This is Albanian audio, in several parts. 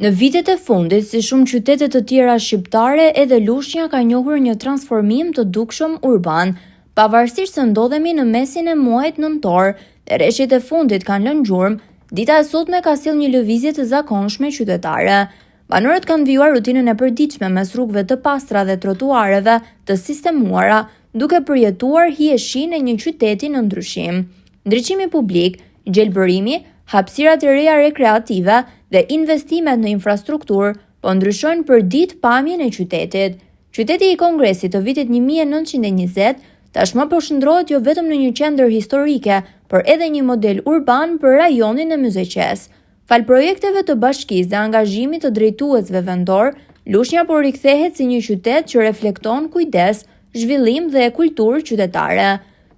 Në vitet e fundit, si shumë qytete të tjera shqiptare, edhe Lushnja ka njohur një transformim të dukshëm urban. Pavarësisht se ndodhemi në mesin e muajit nëntor dhe reshjet e fundit kanë lënë gjurmë, dita e sotme ka sjellë një lëvizje të zakonshme qytetare. Banorët kanë vijuar rutinën e përditshme mes rrugëve të pastra dhe trotuareve të sistemuara, duke përjetuar hijeshinë e një qyteti në ndryshim. Ndriçimi publik, gjelbërimi, hapësirat e reja rekreative dhe investimet në infrastrukturë po ndryshojnë përdit pamjen e qytetit. Qyteti i Kongresit të vitit 1920 tashmë po shndrohet jo vetëm në një qendër historike, por edhe një model urban për rajonin e Myzeqes. Fal projekteve të bashkisë dhe angazhimit të drejtuesve vendor, Lushnja po rikthehet si një qytet që reflekton kujdes, zhvillim dhe kulturë qytetare.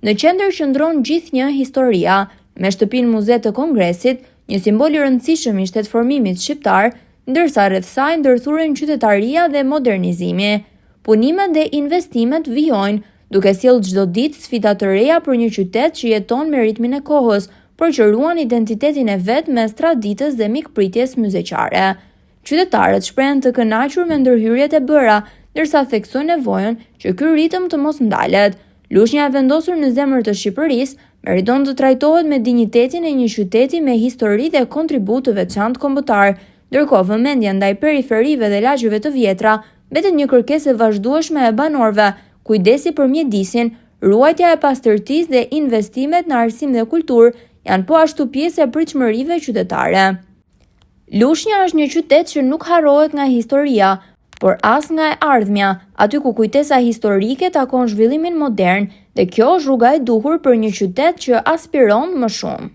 Në qendër qëndron gjithnjë historia, me shtëpinë muze të Kongresit, një simbol i rëndësishëm i shtetëformimit shqiptar, ndërsa rreth saj ndërthuren qytetaria dhe modernizimi. Punimet dhe investimet vijojnë, duke sjellë çdo ditë sfida të reja për një qytet që jeton me ritmin e kohës, por që ruan identitetin e vet mes traditës dhe mikpritjes myzeqare. Qytetarët shprehen të kënaqur me ndërhyrjet e bëra, ndërsa theksojnë nevojën që ky ritëm të mos ndalet. Lushnja e vendosur në zemër të Shqipërisë meriton të trajtohet me dinjitetin e një qyteti me histori dhe kontribut të veçantë kombëtar, ndërkohë vëmendja ndaj periferive dhe lagjeve të vjetra mbetet një kërkesë e vazhdueshme e banorëve, kujdesi për mjedisin, ruajtja e pastërtisë dhe investimet në arsim dhe kulturë janë po ashtu pjesë e pritshmërive qytetare. Lushnja është një qytet që nuk harrohet nga historia, por as nga e ardhmja, aty ku kujtesa historike takon zhvillimin modern, dhe kjo është rruga e duhur për një qytet që aspiron më shumë.